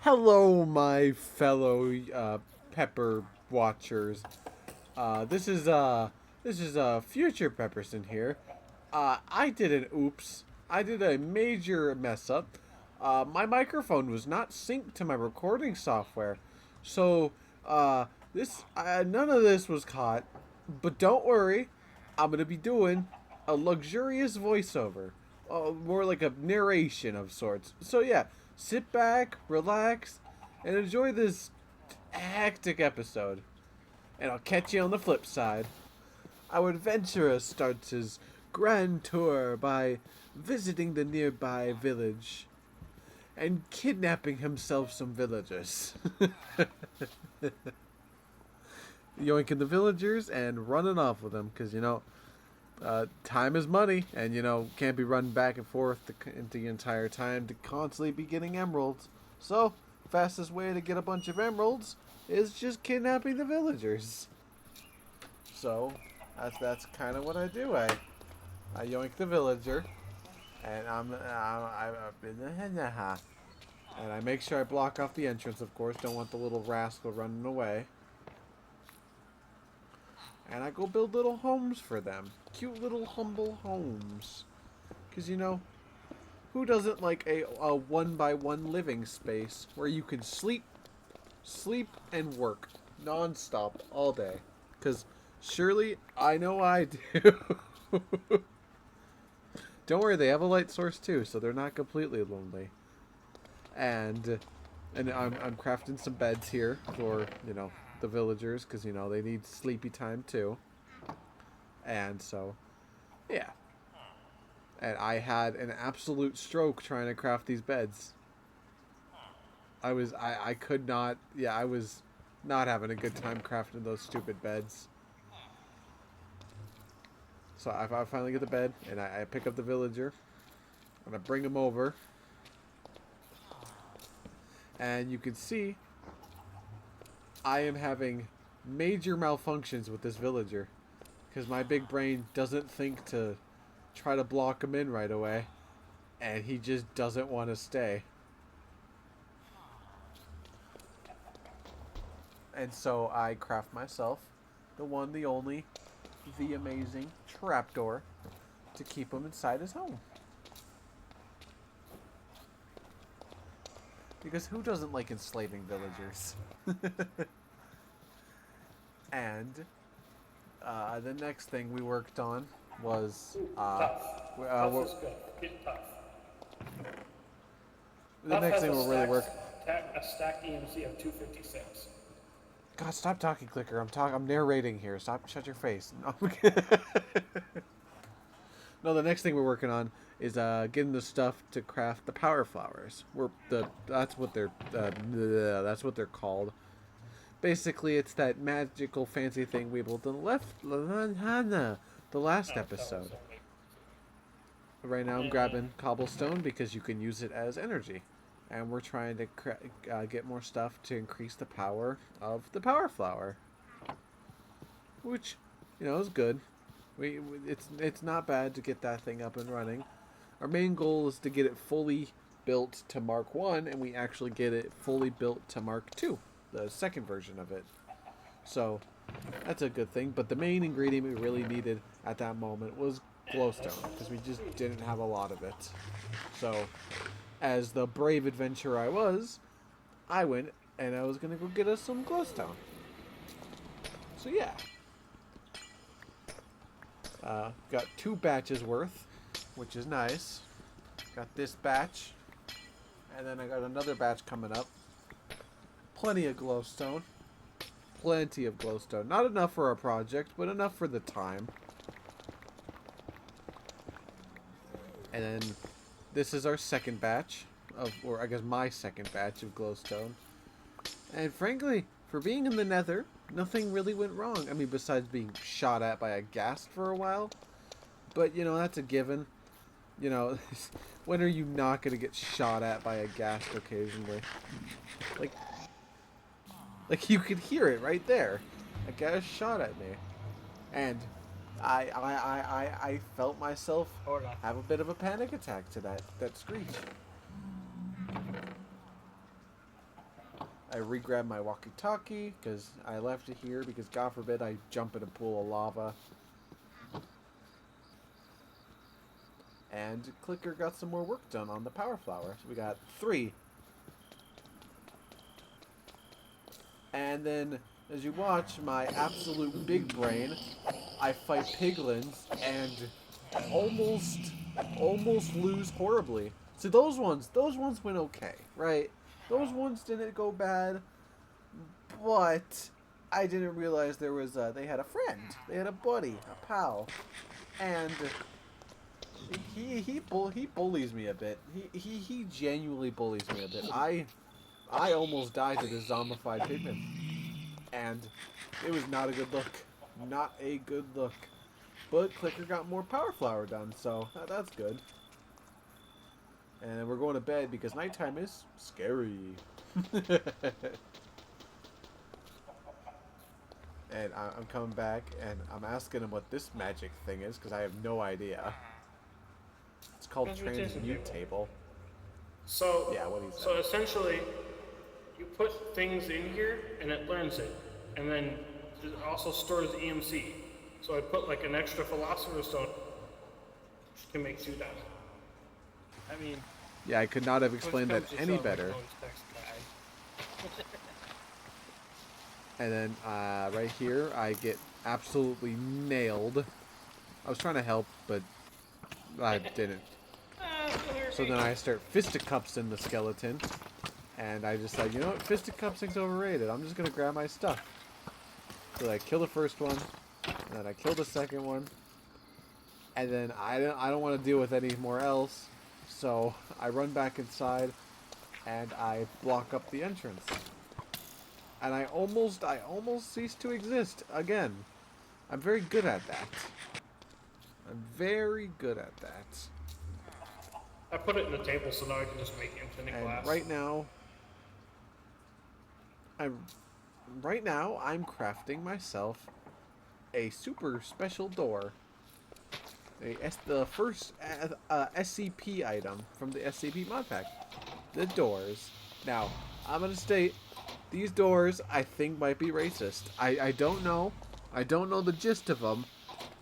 Hello, my fellow pepper watchers. This is future Pepperson here. I did an oops. I did a major mess up. My microphone was not synced to my recording software, so this none of this was caught. But don't worry, I'm gonna be doing a luxurious voiceover, more like a narration of sorts. So yeah, sit back, relax, and enjoy this hectic episode. And I'll catch you on the flip side. Our adventurer starts his grand tour by visiting the nearby village and kidnapping himself some villagers. Yoinking the villagers and running off with them because, time is money and, can't be running back and forth the entire time to constantly be getting emeralds. So, fastest way to get a bunch of emeralds is just kidnapping the villagers. So, that's kind of what I do. I yoink the villager, and and I make sure I block off the entrance. Of course, don't want the little rascal running away. And I go build little homes for them, cute little humble homes. Cause who doesn't like a one by one living space where you can sleep, and work nonstop all day? Cause surely I know I do. Don't worry, they have a light source too, so they're not completely lonely. And I'm crafting some beds here for the villagers because they need sleepy time too. And so, yeah. And I had an absolute stroke trying to craft these beds. I could not. Yeah, I was not having a good time crafting those stupid beds. So I finally get the bed, and I pick up the villager, and I bring him over. And you can see I am having major malfunctions with this villager. Because my big brain doesn't think to try to block him in right away. And he just doesn't want to stay. And so I craft myself the one, the only, the amazing trapdoor to keep him inside his home. Because who doesn't like enslaving villagers? And the next thing we worked on was Tough. Tough is good. Get tough. the Tough next has thing a we'll really work. stacked EMC of 256. God, stop talking, clicker. I'm narrating here. Shut your face. No, no, the next thing we're working on is getting the stuff to craft the power flowers. That's what they're called. Basically, it's that magical fancy thing we built in the last episode. Right now, I'm grabbing cobblestone because you can use it as energy, and we're trying to get more stuff to increase the power of the power flower, which is good. It's not bad to get that thing up and running. Our main goal is to get it fully built to Mark 1, and we actually get it fully built to Mark 2, the second version of it. So that's a good thing. But the main ingredient we really needed at that moment was glowstone, because we just didn't have a lot of it. So, as the brave adventurer I was, I went and I was going to go get us some glowstone. So yeah. Got 2 batches worth, which is nice. Got this batch, and then I got another batch coming up. Plenty of glowstone. Plenty of glowstone. Not enough for our project, but enough for the time. And then this is our second batch or I guess my second batch of glowstone. And frankly, for being in the nether, nothing really went wrong. I mean, besides being shot at by a ghast for a while. But, that's a given. When are you not going to get shot at by a ghast occasionally? Like you could hear it right there. A ghast shot at me. And I felt myself have a bit of a panic attack to that screech. I re-grab my walkie-talkie because I left it here because God forbid I jump in a pool of lava. And Clicker got some more work done on the power flower. So we got 3. And then, as you watch my absolute big brain, I fight piglins and almost lose horribly. So those ones went okay, right? Those ones didn't go bad, but I didn't realize there was they had a friend, they had a buddy, a pal, and he bullies me a bit. He genuinely bullies me a bit. I almost died to this zombified pigman, and it was not a good look. Not a good look. But Clicker got more power flower done, so that's good. And we're going to bed because nighttime is scary. And I'm coming back, and I'm asking him what this magic thing is, because I have no idea. It's called transmute table. So, Yeah, what he said. so essentially, you put things in here, and it learns it. And then it also stores EMC. So I put like an extra Philosopher's Stone, which can make 2 diamonds. I mean... Yeah, I could not have explained that any better. And then right here, I get absolutely nailed. I was trying to help, but I didn't. So then I start fisticuffs in the skeleton. And I decide, you know what, fisticuffsing's overrated. I'm just going to grab my stuff. So I kill the first one. And then I kill the second one. And then I don't want to deal with any more else. So I run back inside. And I block up the entrance. And I almost cease to exist again. I'm very good at that. I'm very good at that. I put it in the table so now I can just make infinite And glass. right now I'm crafting myself a super special door. The first S.C.P item from the S.C.P mod pack. The doors. Now, I'm gonna state these doors, I think, might be racist. I don't know. I don't know the gist of them.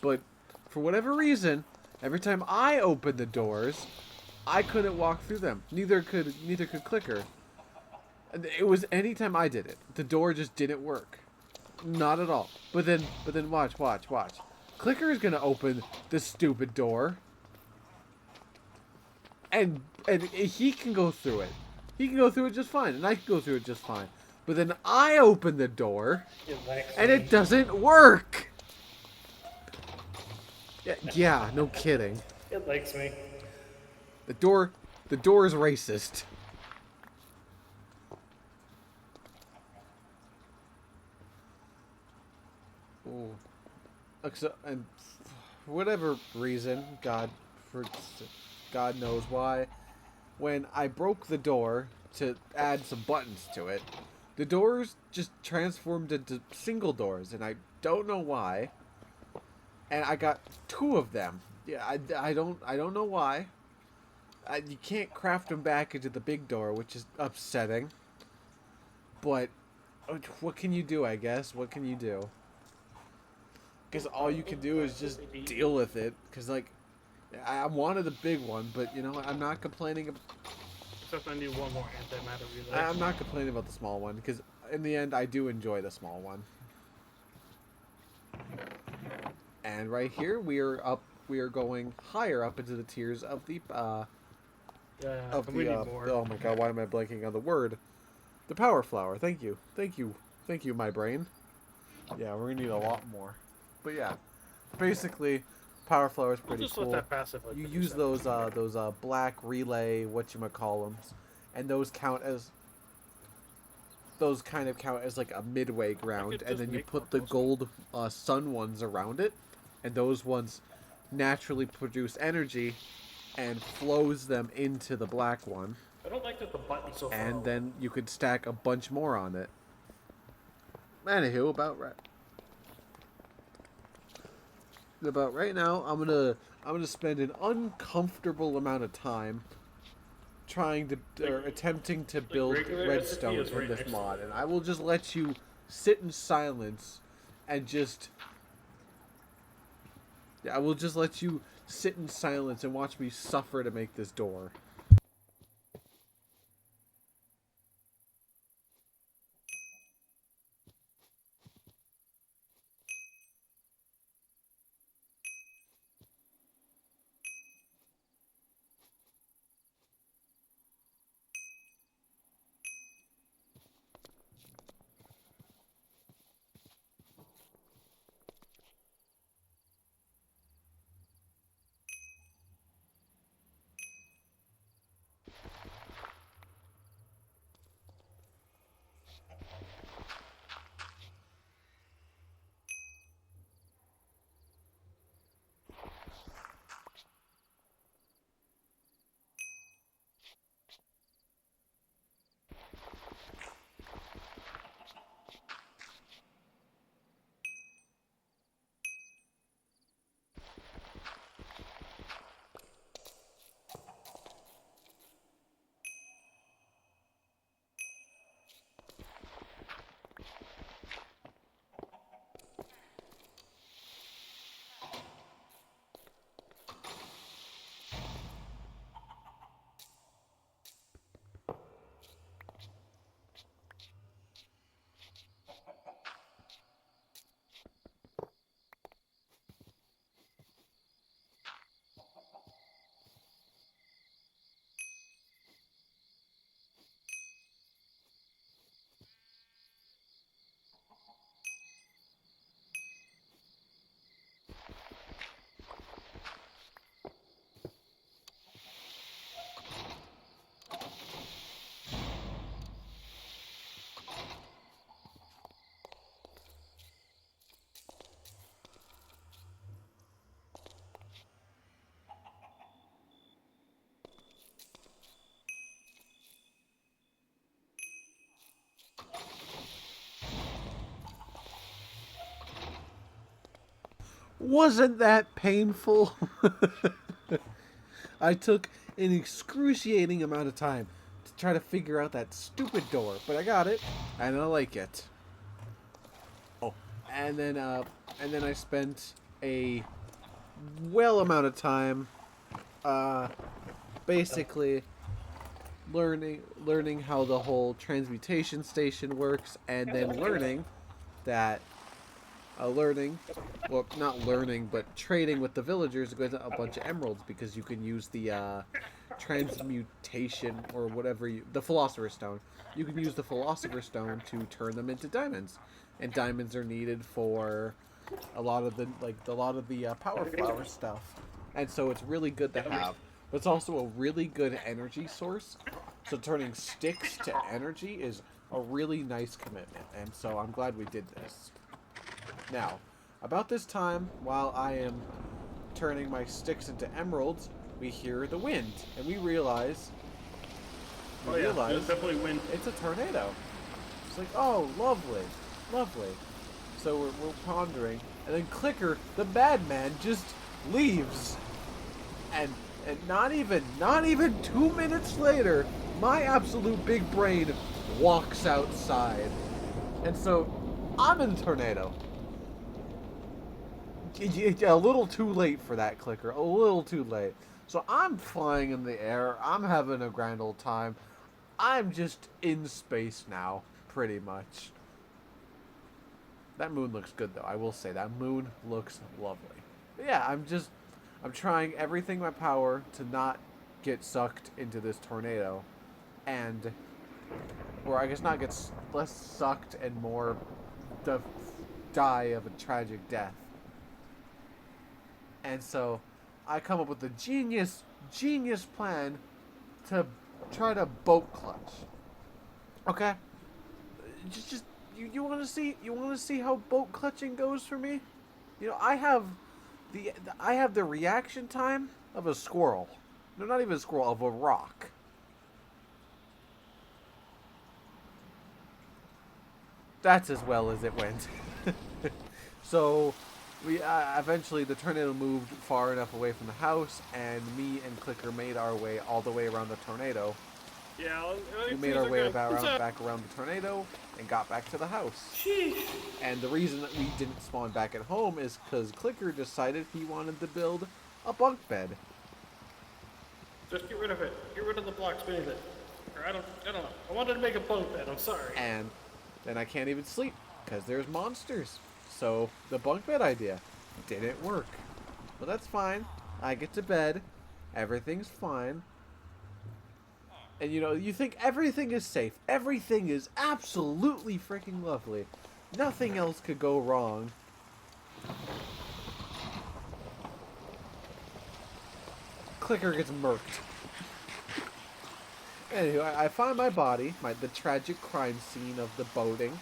But for whatever reason, every time I opened the doors, I couldn't walk through them. Neither could Clicker. And it was anytime I did it, the door just didn't work. Not at all. But then watch. Clicker is gonna open this stupid door. And he can go through it. He can go through it just fine, and I can go through it just fine. But then I open the door, and it doesn't work. Yeah, no kidding. It likes me. The door is racist. Ooh. And for whatever reason, God knows why, when I broke the door to add some buttons to it, the doors just transformed into single doors, and I don't know why. And I got 2 of them. Yeah, I don't know why. You can't craft them back into the big door, which is upsetting. But what can you do, I guess? What can you do? Because all you can do is just deal with it. Because, like, I wanted a big one, but, you know, I'm not complaining. Except I need one more antimatter relay. I'm not complaining about the small one, because in the end, I do enjoy the small one. And right here, we are going higher up into the tiers of the, oh my god, why am I blanking on the word? The power flower. Thank you, my brain. Yeah, we're gonna need a lot more. But yeah, basically, power flower is pretty cool. Let that passive, like, you use those black relay whatchamacallums, and those kind of count as like a midway ground, and then you put the gold sun ones around it, and those ones naturally produce energy and flows them into the black one. I don't like that the button's so far and away. then you could stack a bunch more on it. Anywho, about right now, I'm gonna spend an uncomfortable amount of time trying to or attempting to Like build regular redstone S.C.P is in right this next to mod, it. and I will just let you sit in silence and just. I will just let you sit in silence and watch me suffer to make this door. Wasn't that painful? I took an excruciating amount of time to try to figure out that stupid door, but I got it, and I like it. Oh, and then I spent a well amount of time, uh, basically learning how the whole transmutation station works, and then that learning, well, not learning, but trading with the villagers to get a bunch of emeralds because you can use the transmutation or whatever the philosopher's stone. You can use the philosopher's stone to turn them into diamonds, and diamonds are needed for a lot of the power flower stuff, and so it's really good to have. But it's also a really good energy source. So turning sticks to energy is a really nice commitment, and so I'm glad we did this. Now, about this time, while I am turning my sticks into emeralds, we hear the wind, and we realize Oh yeah, there's definitely wind. it's a tornado. It's like, oh, lovely, lovely. So we're pondering, and then Clicker, the bad man, just leaves, and not even 2 minutes later, my absolute big brain walks outside, and so I'm in a tornado. A little too late for that, Clicker. A little too late. So I'm flying in the air. I'm having a grand old time. I'm just in space now, pretty much. That moon looks good, though. I will say that moon looks lovely. But yeah, I'm trying everything in my power to not get sucked into this tornado, and, or I guess not get less sucked and more die of a tragic death. And so I come up with a genius plan to try to boat clutch. Okay? Just you want to see how boat clutching goes for me? You know, I have the reaction time of a squirrel. No, not even a squirrel, of a rock. That's as well as it went. So we eventually the tornado moved far enough away from the house, and me and Clicker made our way all the way around the tornado. Yeah, We made our way back around the tornado and got back to the house. Sheesh. And the reason that we didn't spawn back at home is because Clicker decided he wanted to build a bunk bed. Just get rid of it. Get rid of the blocks beneath it. Or I don't know. I wanted to make a bunk bed. I'm sorry. And then I can't even sleep because there's monsters. So the bunk bed idea didn't work. But that's fine. I get to bed. Everything's fine. And you know, you think everything is safe. Everything is absolutely freaking lovely. Nothing else could go wrong. Clicker gets murked. Anyway, I find my body, the tragic crime scene of the boating,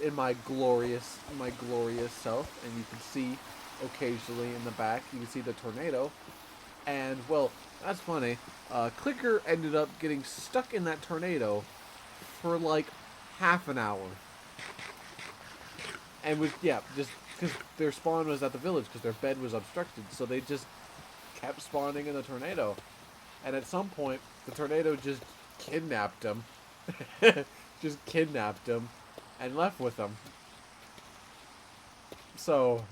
in my glorious self, and you can see occasionally in the back, you can see the tornado, and well, that's funny. Clicker ended up getting stuck in that tornado for like half an hour, and just because their spawn was at the village because their bed was obstructed, so they just kept spawning in the tornado, and at some point the tornado just kidnapped him, and left with them. So,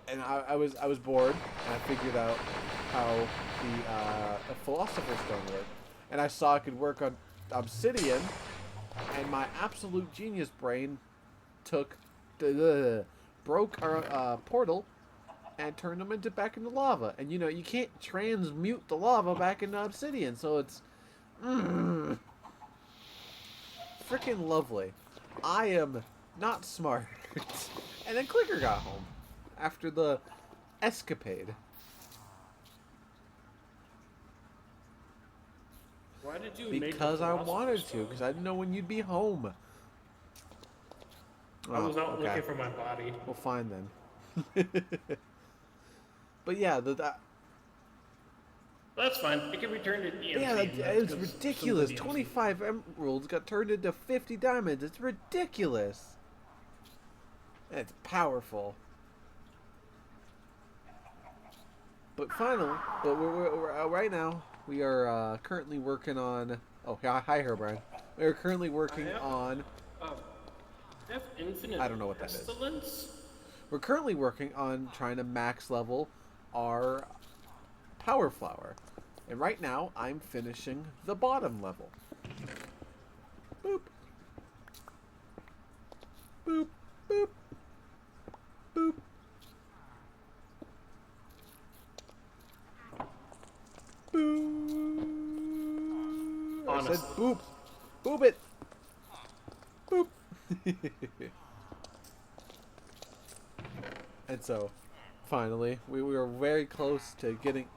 and I was bored, and I figured out how the Philosopher's Stone worked, and I saw I could work on obsidian, and my absolute genius brain broke our portal and turned them back into lava. And you know, you can't transmute the lava back into obsidian, so it's freaking lovely. I am not smart. And then Clicker got home after the escapade. Why did you Because I wanted to, because I didn't know when you'd be home. I was out looking for my body. Well, fine then. But yeah, that's fine. It can be turned into EMC. Yeah, it's ridiculous. 25 emeralds got turned into 50 diamonds. It's ridiculous. It's powerful. But we're right now we are currently working on. Oh, hi, Herbrand. We are currently working on. Have infinite I don't know what that is. pestilence? We're currently working on trying to max level our power flower. And right now, I'm finishing the bottom level. Boop. Boop, boop. Boop. Boop. I said boop. Boop it. Boop. And so, finally, we were very close to getting...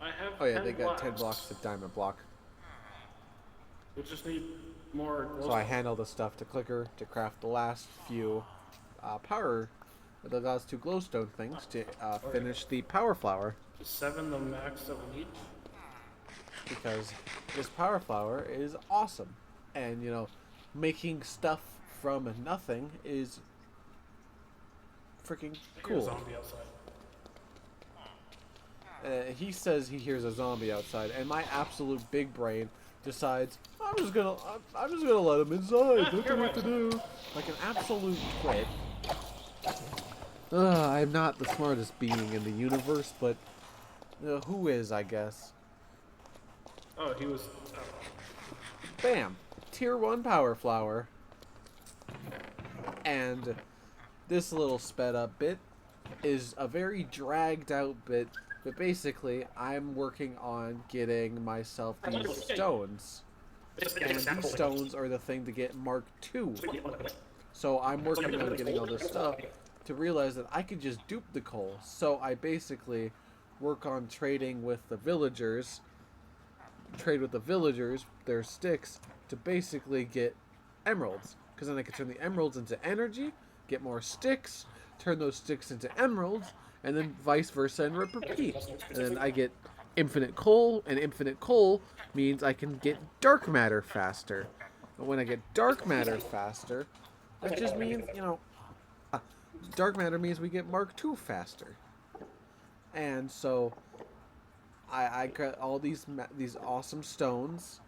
I have Oh yeah, they got 10 blocks of diamond block. We just need more... So I hand all the stuff to Clicker to craft the last few the last 2 glowstone things to finish the power flower. 7 the max that we need? Because this power flower is awesome. And, you know, making stuff from nothing is freaking cool. Zombie outside. He says he hears a zombie outside, and my absolute big brain decides I'm just gonna let him inside. Don't know what to do. Like an absolute twit. I'm not the smartest being in the universe, but who is, I guess. Oh, he was. Bam! Tier 1 power flower. And this little sped up bit is a very dragged out bit, but basically I'm working on getting myself these stones. And these stones are the thing to get Mark II. So I'm working on getting all this stuff to realize that I could just dupe the coal. So I basically work on trading with the villagers, their sticks, to basically get emeralds. Because then I can turn the emeralds into energy, get more sticks, turn those sticks into emeralds, and then vice versa and repeat. And then I get infinite coal, and infinite coal means I can get dark matter faster. But when I get dark matter faster, that just means, dark matter means we get Mark II faster. And so I got all these awesome stones,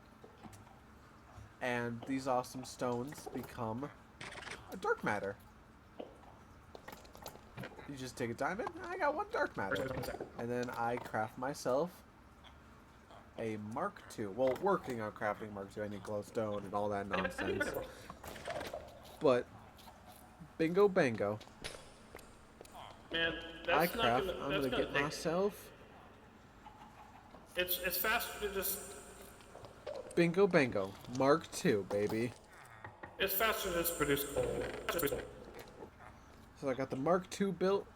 and these awesome stones become a dark matter. You just take a diamond, I got one dark matter. And then I craft myself a Mark II. Well, working on crafting Mark II, I need glowstone and all that nonsense. But, bingo bango. Man, I that's not craft, gonna. I'm That's gonna get take. myself It's faster to just. bingo bango. Mark II, baby. It's faster to just produce coal. So I got the Mark II built.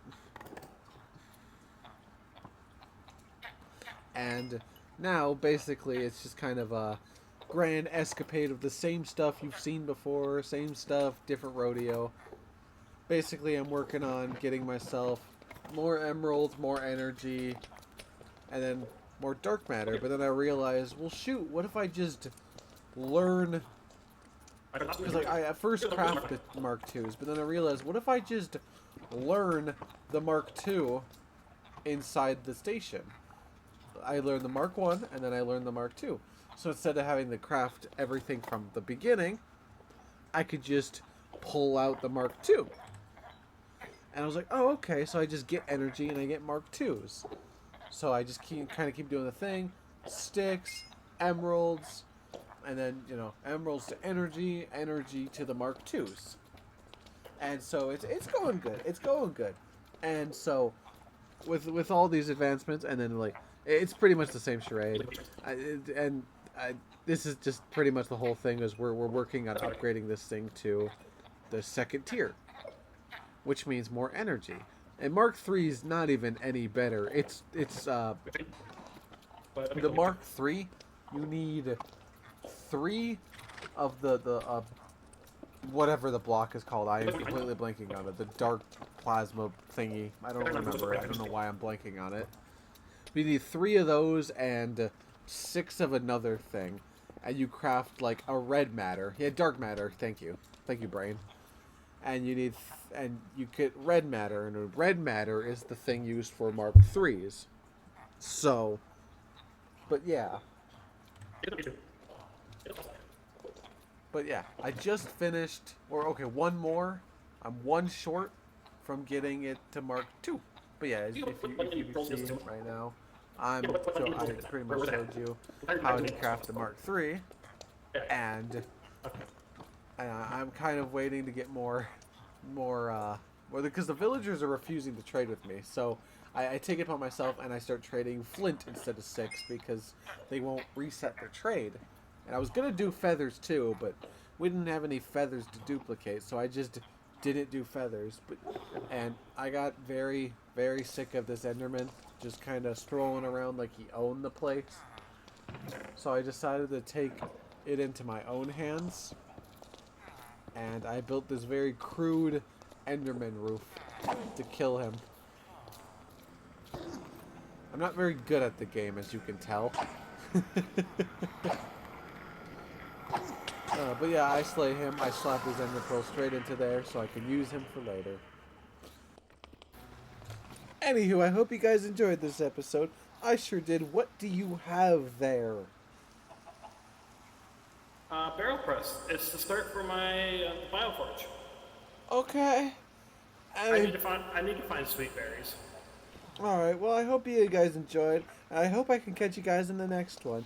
And now, basically, it's just kind of a grand escapade of the same stuff you've seen before, same stuff, different rodeo. Basically, I'm working on getting myself more emeralds, more energy, and then more dark matter. But then I realized, well, shoot, what if I just learn? Because I at first crafted Mark IIs, but then I realized, what if I just learn the Mark II inside the station? I learned the Mark I, and then I learned the Mark II. So instead of having to craft everything from the beginning, I could just pull out the Mark II. And I was like, oh, okay, so I just get energy and I get Mark IIs. So I just kind of keep doing the thing. Sticks, emeralds, and then, emeralds to energy, energy to the Mark IIs. And so it's going good. It's going good. And so with all these advancements, and then, like, it's pretty much the same charade. This is just pretty much the whole thing is we're working on upgrading this thing to the second tier, which means more energy. And Mark III is not even any better. It's the Mark III. You need 3 of the whatever the block is called. I am completely blanking on it. The dark plasma thingy. I don't remember it. I don't know why I'm blanking on it. We need 3 of those and 6 of another thing, and you craft like a red matter. Yeah, dark matter. Thank you, brain. And you get red matter, and red matter is the thing used for Mark IIIs. So, but yeah. I just finished, one more. I'm 1 short from getting it to Mark II. But yeah, if you see right now, I pretty much showed you how to craft the Mark III, and I'm kind of waiting to get more, because the villagers are refusing to trade with me. So I take it upon myself and I start trading flint instead of 6 because they won't reset their trade. And I was gonna do feathers too, but we didn't have any feathers to duplicate, so I just didn't do feathers. And I got very, very sick of this Enderman just kind of strolling around like he owned the place. So I decided to take it into my own hands, and I built this very crude Enderman roof to kill him. I'm not very good at the game, as you can tell. But yeah, I slay him. I slap his ender pearl straight into there so I can use him for later. Anywho, I hope you guys enjoyed this episode. I sure did. What do you have there? Barrel press. It's the start for my bioforge. Okay. I need to find sweet berries. Alright, well, I hope you guys enjoyed. I hope I can catch you guys in the next one.